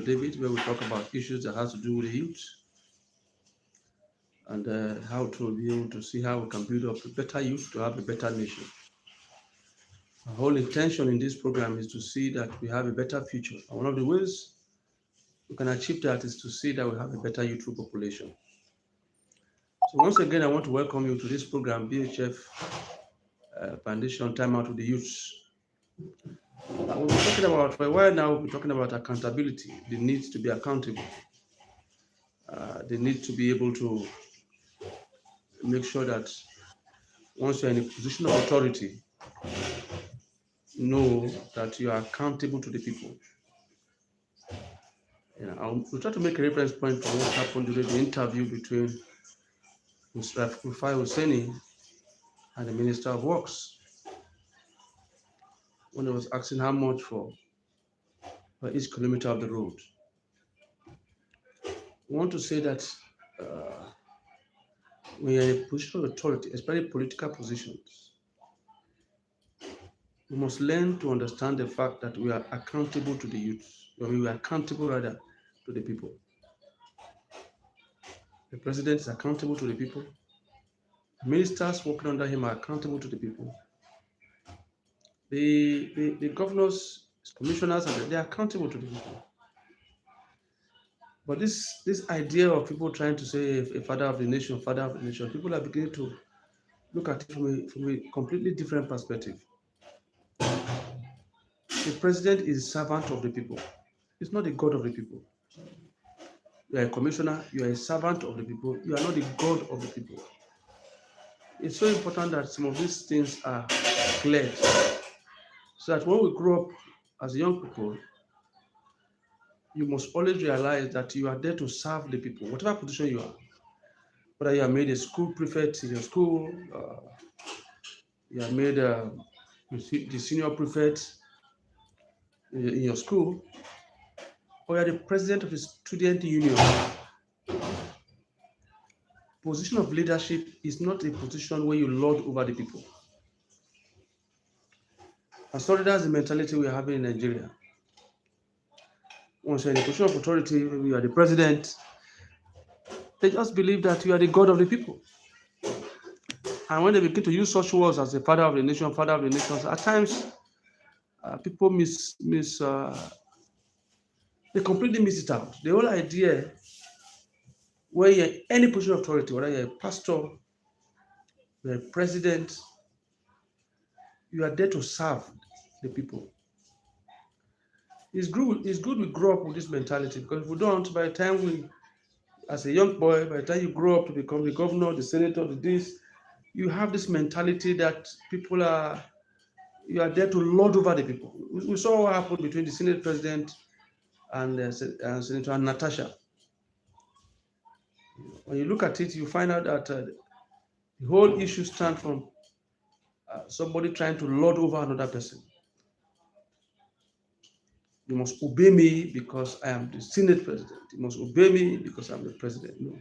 affidavit where we talk about issues that has to do with the youth and how to be able to see how we can build up a better youth to have a better nation. Our whole intention in this program is to see that we have a better future. And one of the ways we can achieve that is to see that we have a better youthful population. So once again, I want to welcome you to this program, BHF Foundation Time Out with the Youths. We've been talking about, for a while now, we've been talking about accountability, the need to be accountable, the need to be able to make sure that once you're in a position of authority, know that you are accountable to the people. We'll try to make a reference point to what happened during the interview between Mr. Rufai Hosseini and the Minister of Works, when he was asking how much for each kilometer of the road. We want to say that when you're in a position of authority, especially political positions, we must learn to understand the fact that we are accountable to the youth. We are accountable rather to the people. The president is accountable to the people. Ministers working under him are accountable to the people. The governors, commissioners, they are accountable to the people. But this idea of people trying to say a father of the nation, people are beginning to look at it from a completely different perspective. The president is a servant of the people. He's not the God of the people. You are a commissioner, you are a servant of the people. You are not the God of the people. It's so important that some of these things are clear, so that when we grow up as young people, you must always realize that you are there to serve the people, whatever position you are. Whether you are made a school prefect in your school, you are made the senior prefect in your school, or you are the president of the student union. Position of leadership is not a position where you lord over the people. And sorry, that's the mentality we are having in Nigeria. Once you're in a position of authority, maybe you are the president, they just believe that you are the God of the people. And when they begin to use such words as the father of the nation, at times people they completely miss it out. The whole idea, where you're in any position of authority, whether you're a pastor, you're a president, you are there to serve the people. It's good we grow up with this mentality, because if we don't, by the time as a young boy, by the time you grow up to become the governor, the senator, you have this mentality that you are there to lord over the people. We saw what happened between the Senate president and Senator Natasha. When you look at it, you find out that the whole issue stands from somebody trying to lord over another person. You must obey me because I am the Senate president. You must obey me because I'm the president. No.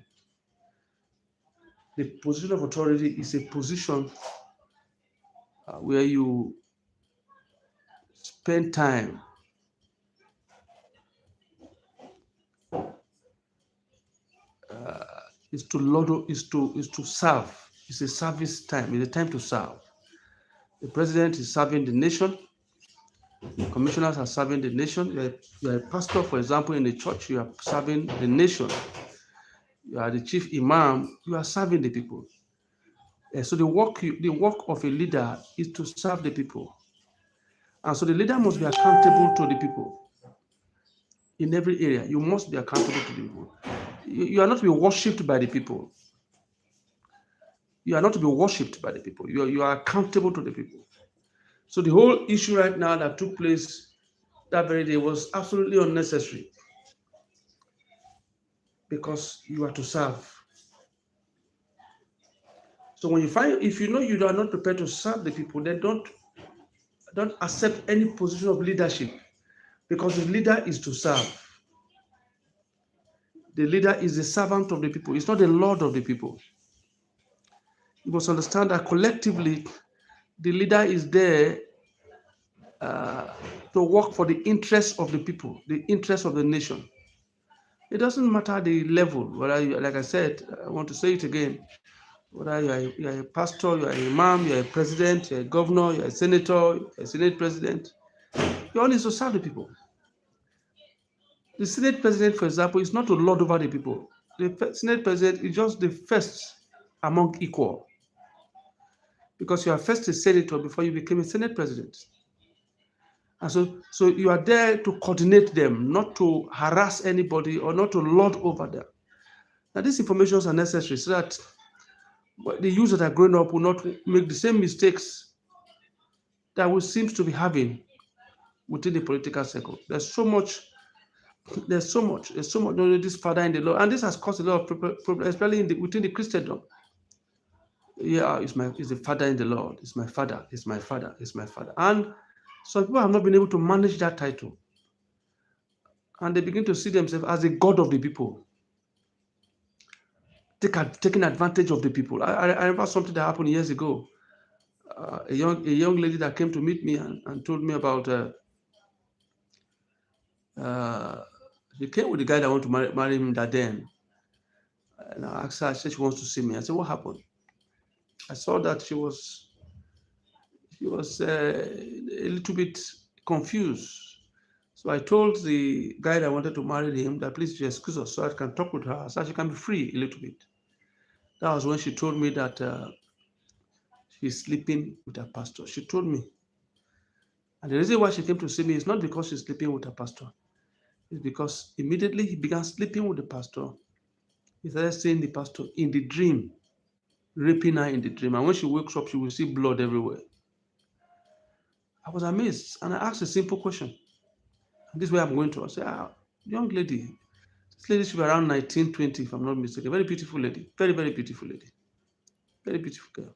The position of authority is a position where you spend time is to serve. It's a service time. It's a time to serve. The president is serving the nation. The commissioners are serving the nation. You are a pastor, for example, in the church. You are serving the nation. You are the chief imam. You are serving the people. So the work of a leader is to serve the people. And so the leader must be accountable to the people. In every area, you must be accountable to the people. You are not to be worshipped by the people. You are not to be worshipped by the people. You are accountable to the people. So the whole issue right now that took place that very day was absolutely unnecessary, because you are to serve. So when if you know you are not prepared to serve the people, then don't accept any position of leadership, because the leader is to serve. The leader is the servant of the people. It's not the lord of the people. You must understand that collectively, the leader is there to work for the interests of the people, the interests of the nation. It doesn't matter the level, whether you, like I said, I want to say it again, whether you are a pastor, you are a imam, you are a president, you are a governor, you are a senator, you are a senate president, you all need to serve the people. The senate president, for example, is not to lord over the people. The senate president is just the first among equal, because you are first a senator before you became a senate president. And so you are there to coordinate them, not to harass anybody or not to lord over them. Now, these informations are necessary so that the youth that are growing up will not make the same mistakes that we seem to be having within the political circle. There's so much. There's so much. This father in the law, and this has caused a lot of problems, especially within the Christendom. Yeah, it's the father in the Lord. It's my father. It's my father. It's my father. And some people have not been able to manage that title, and they begin to see themselves as a god of the people, taking advantage of the people. I remember something that happened years ago. A young lady that came to meet me and told me about. She came with the guy that want to marry him that then. And I asked her, I said she wants to see me. I said, what happened? I saw that she was a little bit confused. So I told the guy that wanted to marry him that please excuse us so I can talk with her, so she can be free a little bit. That was when she told me that she's sleeping with her pastor. She told me. And the reason why she came to see me is not because she's sleeping with her pastor. It's because immediately he began sleeping with the pastor. He started seeing the pastor in the dream, raping her in the dream. And when she wakes up, she will see blood everywhere. I was amazed. And I asked a simple question. And this is where I'm going to. I said, young lady, this lady should be around 19, 20, if I'm not mistaken. Very beautiful lady. Very, very beautiful lady. Very beautiful girl.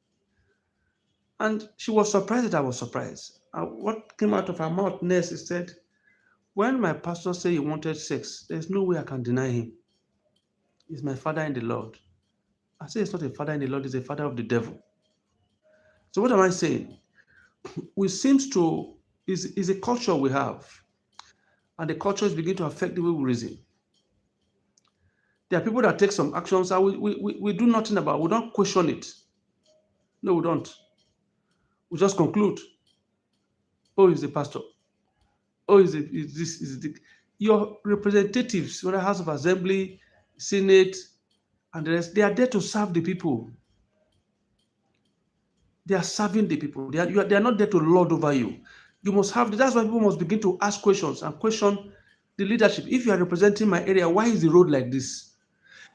And she was surprised that I was surprised. And what came out of her mouth next is said, when my pastor said he wanted sex, there's no way I can deny him. He's my father in the Lord. I say it's not a father in the Lord, it's a father of the devil. So what am I saying? We seems to is a culture we have, and the culture is beginning to affect the way we reason. There are people that take some actions and we do nothing about it. We don't question it. No, we don't. We just conclude. Oh, he's the pastor. Oh, is this is the your representatives, whether House of Assembly, Senate, and the rest, they are there to serve the people. They are serving the people. They are not there to lord over you. You must have. That's why people must begin to ask questions and question the leadership. If you are representing my area, why is the road like this?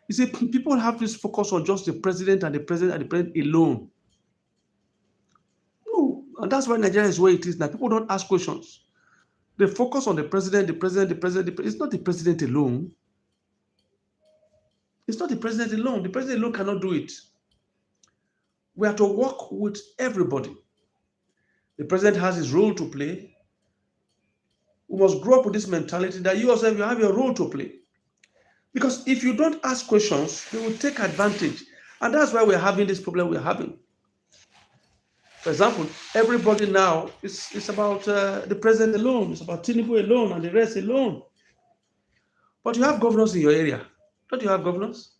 You see, people have this focus on just the president and the president alone. No, and that's why Nigeria is where it is now. People don't ask questions. They focus on the president. It's not the president alone. It's not the president alone. The president alone cannot do it. We are to work with everybody. The president has his role to play. We must grow up with this mentality that you yourself, you have your role to play. Because if you don't ask questions, they will take advantage. And that's why we're having this problem we're having. For example, everybody now, it's about the president alone. It's about Tinubu alone and the rest alone. But you have governors in your area. Don't you have governors?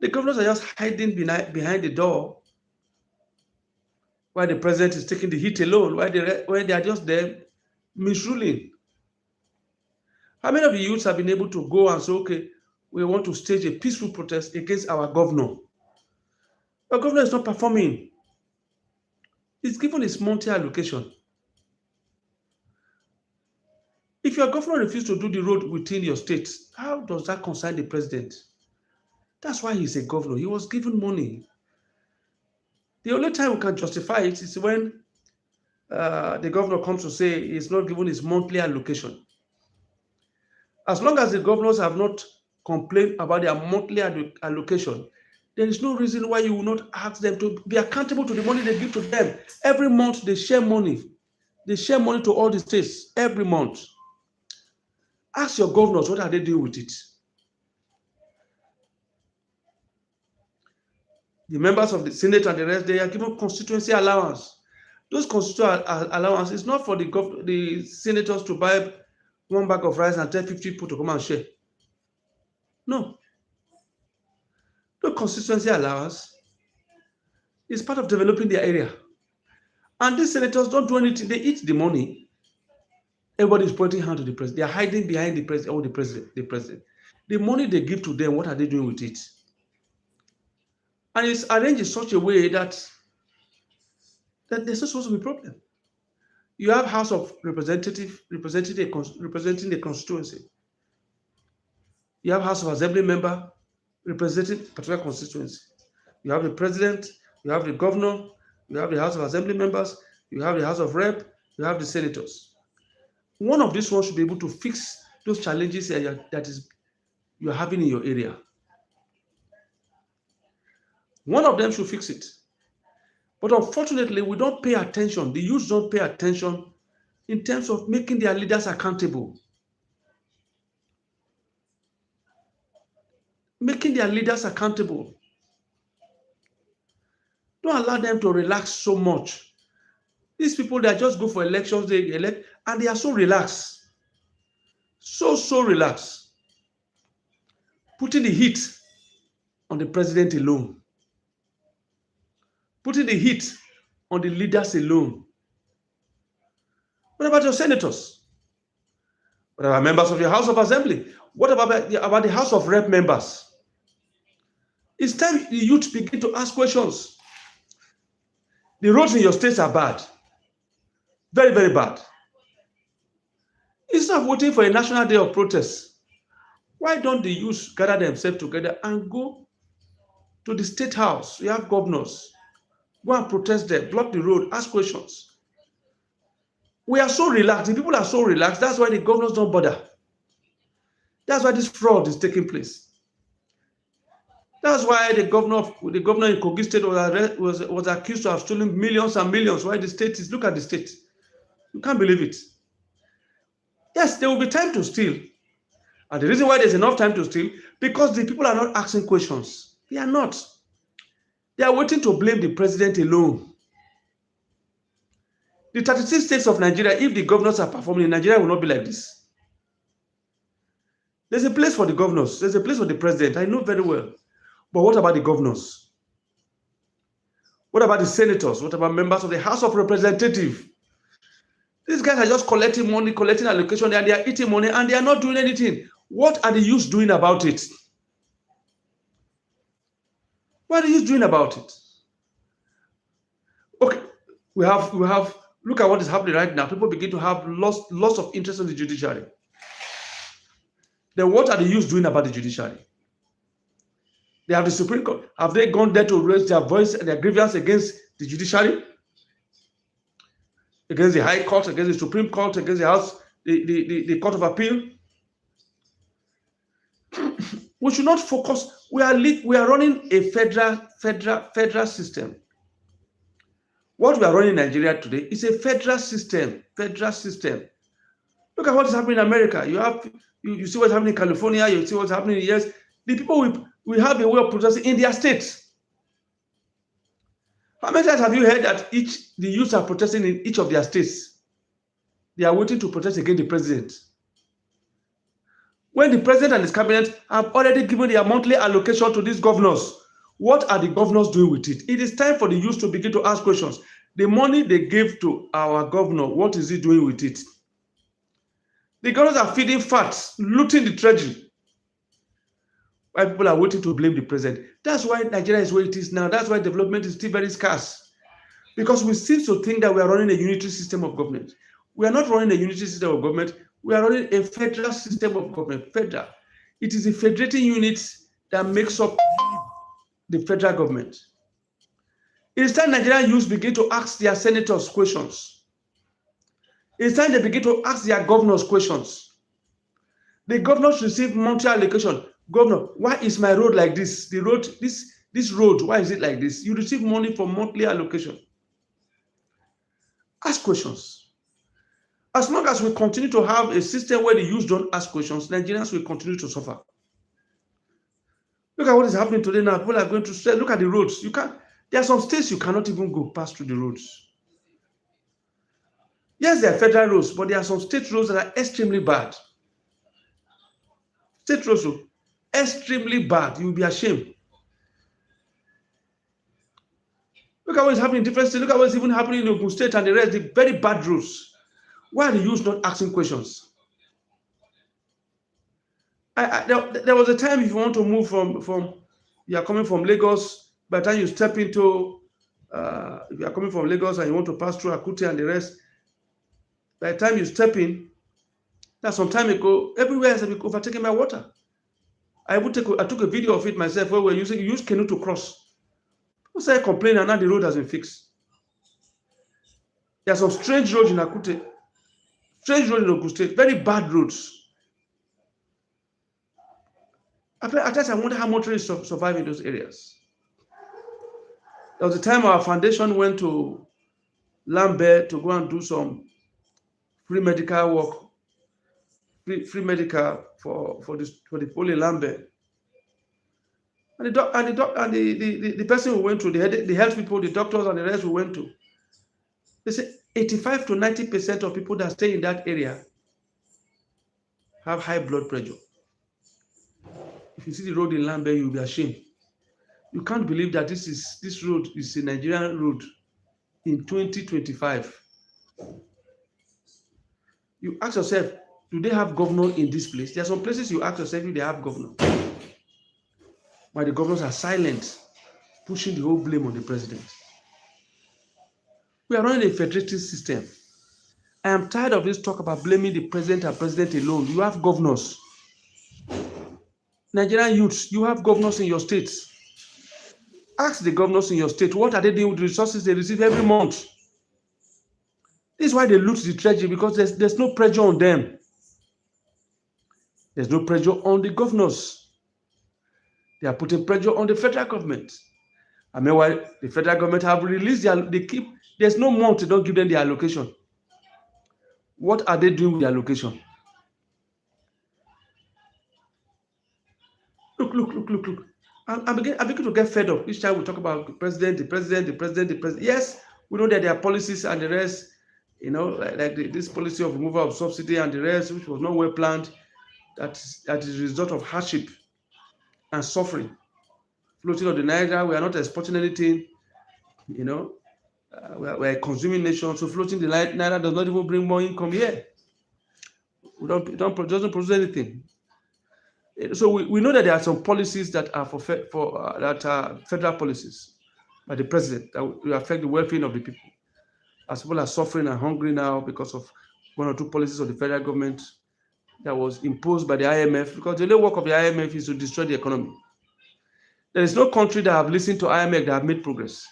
The governors are just hiding behind the door while the president is taking the heat alone, while they are just there misruling. How many of the youths have been able to go and say, okay, we want to stage a peaceful protest against our governor? The governor is not performing. He's given his monthly allocation. If your governor refuses to do the road within your state, how does that concern the president? That's why he's a governor. He was given money. The only time we can justify it is when the governor comes to say he's not given his monthly allocation. As long as the governors have not complained about their monthly allocation, there is no reason why you will not ask them to be accountable to the money they give to them. Every month they share money. They share money to all the states every month. Ask your governors what are they doing with it. The members of the Senate and the rest, they are given constituency allowance. Those constituency allowance is not for the senators to buy one bag of rice and tell 50 people to come and share. No. No constituency allowance. It's part of developing their area. And these senators don't do anything. They eat the money. Everybody is pointing hand to the president. They are hiding behind the president or the president. The money they give to them, what are they doing with it? And it's arranged in such a way that there's not supposed to be a problem. You have House of Representatives representing the constituency. You have House of Assembly member representing particular constituency. You have the president, you have the governor, you have the House of Assembly members, you have the House of Rep, you have the senators. One of these ones should be able to fix those challenges that you're having in your area. One of them should fix it. But unfortunately, we don't pay attention. The youth don't pay attention in terms of making their leaders accountable. Making their leaders accountable. Don't allow them to relax so much. These people that just go for elections, they elect, and they are so relaxed. So relaxed. Putting the heat on the president alone. Putting the heat on the leaders alone. What about your senators? What about members of your House of Assembly? What about the House of Rep members? It's time the youth begin to ask questions. The roads in your states are bad. Very, very bad. Instead of waiting for a national day of protest, why don't the youth gather themselves together and go to the state house? You have governors. Go and protest there, block the road, ask questions. We are so relaxed. The people are so relaxed. That's why the governors don't bother. That's why this fraud is taking place. That's why the governor in Kogi State was accused to have stolen millions and millions. Why the state is, look at the state. You can't believe it. Yes, there will be time to steal. And the reason why there's enough time to steal, because the people are not asking questions. They are not. They are waiting to blame the president alone. The 36 states of Nigeria, if the governors are performing, Nigeria will not be like this. There's a place for the governors. There's a place for the president. I know very well. But what about the governors? What about the senators? What about members of the House of Representatives? These guys are just collecting money, collecting allocation, and they are eating money, and they are not doing anything. What are the youth doing about it? What are the youth doing about it? Okay, we have. Look at what is happening right now. People begin to have lots of interest in the judiciary. Then what are the youth doing about the judiciary? They have the Supreme Court. Have they gone there to raise their voice and their grievance against the judiciary? Against the High Court, against the Supreme Court, against the House, the Court of Appeal? We should not focus. We are running a federal system. What we are running in Nigeria today is a federal system. Look at what is happening in America. You see what's happening in California. You see what's happening in the US. The people we have a way of protesting in their states. How many times have you heard that the youths are protesting in each of their states? They are waiting to protest against the president. When the president and his cabinet have already given their monthly allocation to these governors, what are the governors doing with it? It is time for the youth to begin to ask questions. The money they gave to our governor, what is he doing with it? The governors are feeding fat, looting the treasury. Why people are waiting to blame the president. That's why Nigeria is where it is now. That's why development is still very scarce. Because we seem to think that we are running a unitary system of government. We are not running a unitary system of government. We are running a federal system of government. Federal. It is a federating unit that makes up the federal government. It is time Nigerian youth begin to ask their senators questions. It is time they begin to ask their governors questions. The governors receive monthly allocation. Governor, why is my road like this? The road, this road, why is it like this? You receive money for monthly allocation. Ask questions. As long as we continue to have a system where the youth don't ask questions, Nigerians will continue to suffer. Look at what is happening today now. People are going to say, look at the roads. There are some states you cannot even go past through the roads. Yes, there are federal roads, but there are some state roads that are extremely bad. State roads, extremely bad. You'll be ashamed. Look at what is happening in different states. Look at what is even happening in Ogun State and the rest. The very bad roads. Why are the youth not asking questions? There was a time if you want to move from you are coming from Lagos, by the time you step into if you are coming from Lagos and you want to pass through Akute and the rest, by the time you step in, that's some time ago, everywhere has been overtaken by water. I took a video of it myself where we used canoe to cross. People started complaining and now the road has been fixed. There are some strange roads in Akute, strange roads in Ogun State, very bad roads. At times I wonder how motorists survive in those areas. There was a time our foundation went to Lambert to go and do some free medical work, free medical for the people in Lambert. And the person who went to, the health people, the doctors and the rest we went to, they say 85 to 90% of people that stay in that area have high blood pressure. If you see the road in Lambert, you'll be ashamed. You can't believe that this road is a Nigerian road in 2025. You ask yourself, do they have governor in this place? There are some places you ask yourself if they have governor. Why the governors are silent, pushing the whole blame on the president. We are running a federative system. I am tired of this talk about blaming the president and president alone. You have governors. Nigerian youths, you have governors in your states. Ask the governors in your state, what are they doing with the resources they receive every month? This is why they loot the treasury, because there's no pressure on them. There's no pressure on the governors. They are putting pressure on the federal government. I mean, why the federal government have released there's no month they don't give them the allocation. What are they doing with the allocation? Look. I'm beginning to get fed up. Each time we talk about the president. Yes, we know that there are policies and the rest, like this policy of removal of subsidy and the rest, which was not well planned, that is a result of hardship and suffering. Floating on the Niger, we are not exporting anything, we're a consuming nation, so floating the Niger does not even bring more income here. It doesn't produce anything. So we know that there are some policies that are that are federal policies by the president that will affect the well-being of the people. As people are suffering and hungry now because of one or two policies of the federal government that was imposed by the IMF, because the only work of the IMF is to destroy the economy. There is no country that have listened to IMF that have made progress.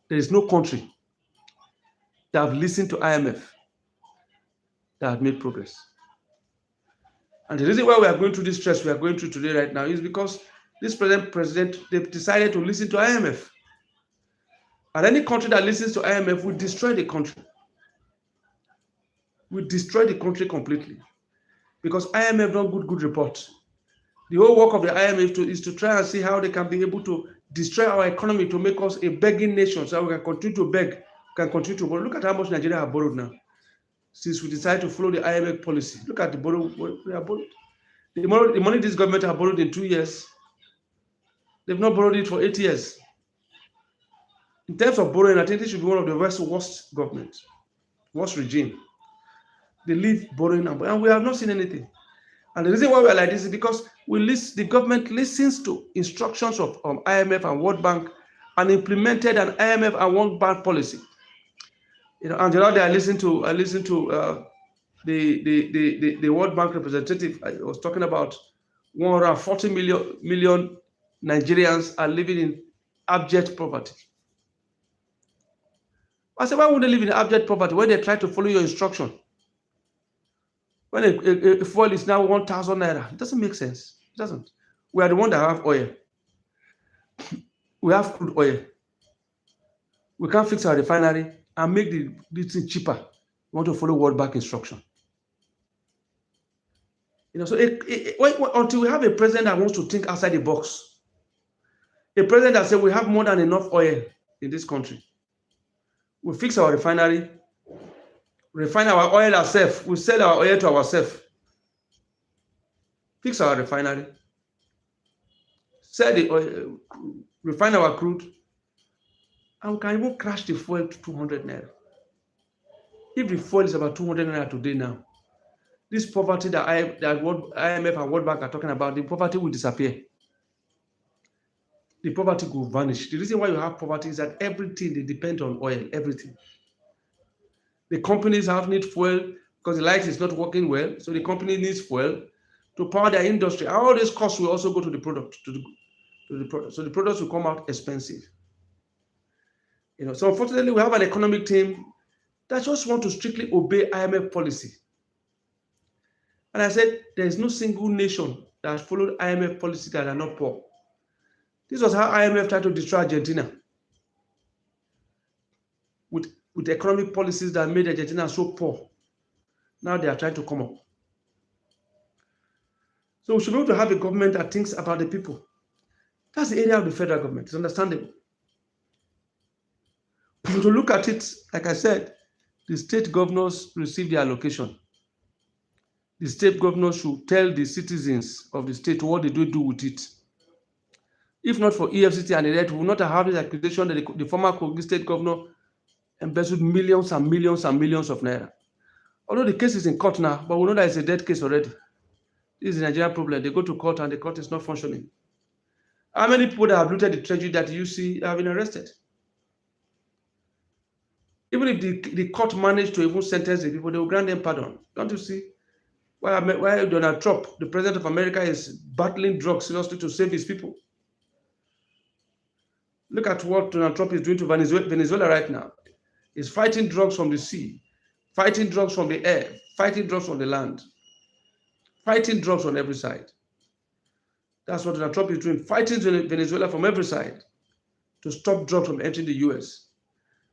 There is no country that have listened to IMF that have made progress. And the reason why we are going through this stress we are going through today right now is because this president, they've decided to listen to IMF. And any country that listens to IMF will destroy the country. Will destroy the country completely. Because IMF don't good reports. The whole work of the IMF is to try and see how they can be able to destroy our economy to make us a begging nation so we can continue to beg, can continue to borrow. Look at how much Nigeria have borrowed now. Since we decided to follow the IMF policy. Look at the borrow we have borrowed. The money this government have borrowed in 2 years, they've not borrowed it for 8 years. In terms of borrowing, I think this should be one of the worst governments, worst regime. They live borrowing and we have not seen anything. And the reason why we are like this is because the government listens to instructions of IMF and World Bank and implemented an IMF and World Bank policy. And the other day I listened to the World Bank representative. I was talking about 140 million Nigerians are living in abject poverty. I said, why would they live in abject poverty when they try to follow your instruction? When a fuel is now 1,000 naira, it doesn't make sense. It doesn't. We are the one that have oil. We have crude oil. We can't fix our refinery and make the thing cheaper. We want to follow World Bank instruction. So until we have a president that wants to think outside the box, a president that says we have more than enough oil in this country, we fix our refinery, refine our oil ourselves. We sell our oil to ourselves. Fix our refinery. Sell the oil, refine our crude, and we can even crash the fuel to 200 naira. If the fuel is about 200 naira today now, this poverty that IMF and World Bank are talking about, the poverty will disappear. The poverty will vanish. The reason why you have poverty is that everything, they depend on oil, everything. The companies need fuel because the light is not working well, so the company needs fuel to power their industry. And all these costs will also go to the product, to the product. So the products will come out expensive. So unfortunately, we have an economic team that just want to strictly obey IMF policy. And I said, there is no single nation that has followed IMF policy that are not poor. This was how IMF tried to destroy Argentina. With economic policies that made Argentina so poor. Now they are trying to come up. So we should be able to have a government that thinks about the people. That's the area of the federal government. It's understandable. But to look at it, like I said, the state governors receive their allocation. The state governors should tell the citizens of the state what they do with it. If not for EFCC and the rest, we will not have this accusation that the former Kogi state governor embezzled millions and millions and millions of naira. Although the case is in court now, but we know that it's a dead case already. This is a Nigerian problem. They go to court and the court is not functioning. How many people that have looted the treasury that you see have been arrested? Even if the court managed to even sentence the people, they will grant them pardon. Don't you see? Why Donald Trump, the president of America, is battling drugs seriously to save his people. Look at what Donald Trump is doing to Venezuela right now. He's fighting drugs from the sea, fighting drugs from the air, fighting drugs from the land, fighting drugs on every side. That's what Donald Trump is doing, fighting Venezuela from every side to stop drugs from entering the US.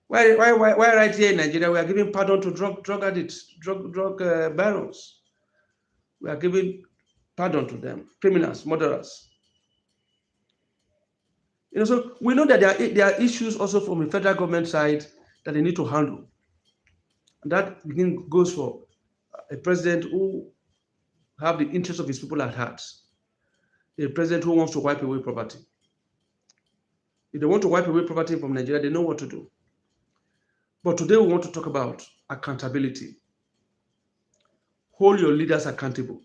Why right here in Nigeria, we are giving pardon to drug addicts, drug barons. We are giving pardon to them, criminals, murderers. So we know that there are issues also from the federal government side that they need to handle. And that again goes for a president who have the interests of his people at heart. A president who wants to wipe away poverty. If they want to wipe away poverty from Nigeria, they know what to do. But today we want to talk about accountability. Hold your leaders accountable.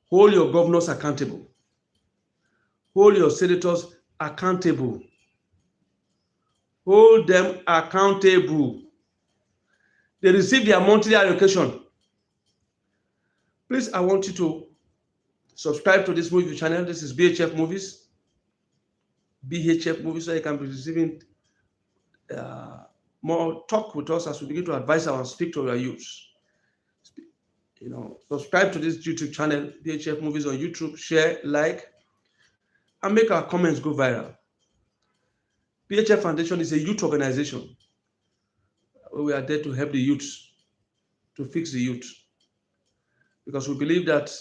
Hold your governors accountable. Hold your senators accountable. Hold them accountable. They receive their monthly allocation. Please, I want you to subscribe to this movie channel. This is BHF Movies. BHF Movies, so you can be receiving more talk with us as we begin to advise and speak to our youth. Subscribe to this YouTube channel, BHF Movies on YouTube, share, like, and make our comments go viral. BHF Foundation is a youth organization. We are there to help the youth, to fix the youth. Because we believe that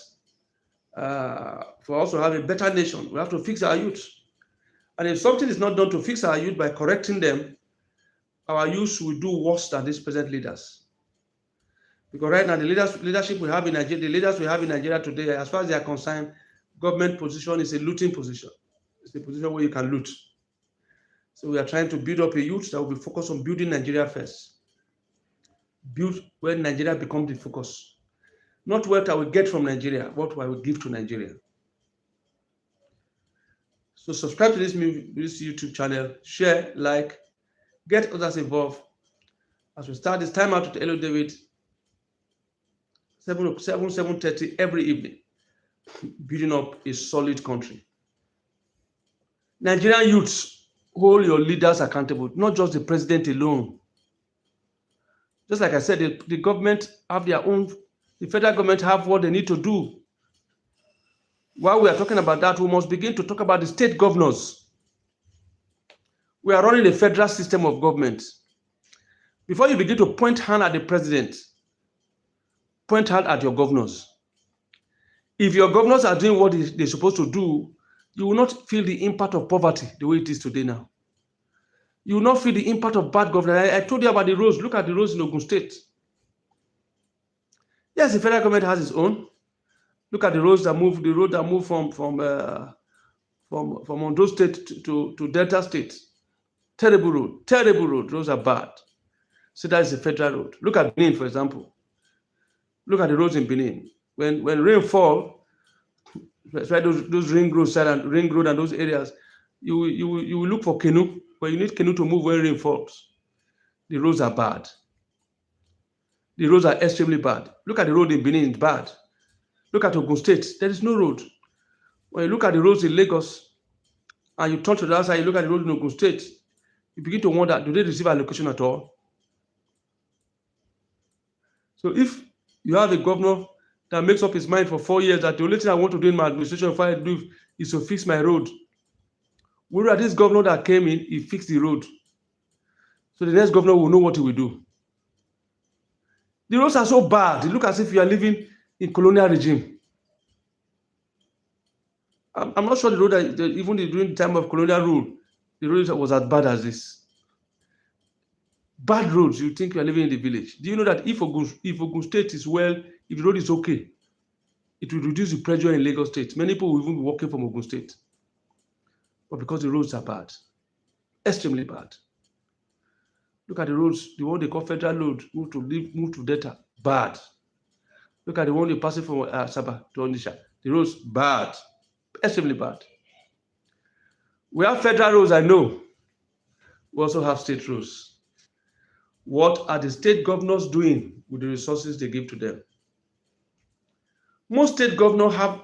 for us to have a better nation, we have to fix our youth. And if something is not done to fix our youth by correcting them, our youth will do worse than these present leaders. Because right now, the leadership we have in Nigeria, the leaders we have in Nigeria today, as far as they are concerned, government position is a looting position. It's a position where you can loot. So we are trying to build up a youth that will be focused on building Nigeria first. Build where Nigeria becomes the focus. Not what I will get from Nigeria, what I will give to Nigeria. So subscribe to this YouTube channel, share, like, get others involved. As we start this time out with Hello David, 7:30 every evening, building up a solid country. Nigerian youths, hold your leaders accountable, not just the president alone. Just like I said, the government have their own, the federal government have what they need to do. While we are talking about that, we must begin to talk about the state governors. We are running a federal system of government. Before you begin to point hand at the president, point hand at your governors. If your governors are doing what they're supposed to do, you will not feel the impact of poverty the way it is today now. You will not feel the impact of bad governance. I told you about the roads. Look at the roads in Ogun State. Yes, the federal government has its own. Look at the roads that move, the road that move from Ondo State to Delta State. Terrible road, terrible road. Roads are bad. So that is a federal road. Look at Benin, for example. Look at the roads in Benin. When rain fall, those ring road and those areas, you will look for canoe, but you need canoe to move when rain falls. The roads are bad. The roads are extremely bad. Look at the road in Benin, it's bad. Look at Ogun State, there is no road. When you look at the roads in Lagos, and you turn to the other side, you look at the road in Ogun State, you begin to wonder, do they receive allocation at all? So if you have a governor that makes up his mind for 4 years that the only thing I want to do in my administration if I do is to fix my road, whereas this governor that came in, he fixed the road. So the next governor will know what he will do. The roads are so bad. They look as if you are living in colonial regime. I'm not sure the road that even during the time of colonial rule, the road was as bad as this. Bad roads, you think you are living in the village. Do you know that if Ogun State is well, if the road is okay, it will reduce the pressure in Lagos State. Many people will even be walking from Ogun State. But because the roads are bad, extremely bad. Look at the roads, the one they call federal road, move to Delta, bad. Look at the one they passing from Sabah to Onitsha. The roads, bad, extremely bad. We have federal roads, I know. We also have state roads. What are the state governors doing with the resources they give to them? Most state governors have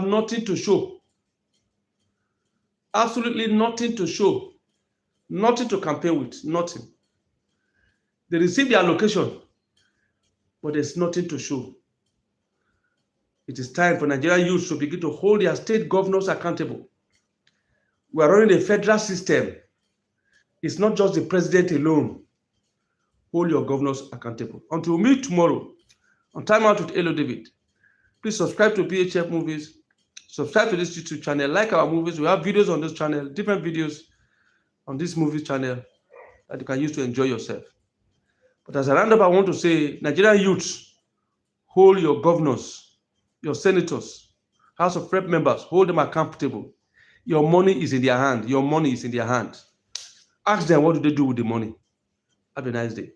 nothing to show. Absolutely nothing to show. Nothing to campaign with, nothing. They receive the allocation, but there's nothing to show. It is time for Nigerian youth to begin to hold their state governors accountable. We are running a federal system. It's not just the president alone. Hold your governors accountable. Until we meet tomorrow on Time Out with Elo David, please subscribe to BHF Movies. Subscribe to this YouTube channel. Like our movies. We have videos on this channel, different videos on this movie channel that you can use to enjoy yourself. But as a roundup, I want to say, Nigerian youths, hold your governors, your senators, House of Rep members, hold them accountable. Your money is in their hand. Your money is in their hand. Ask them, what do they do with the money? Have a nice day.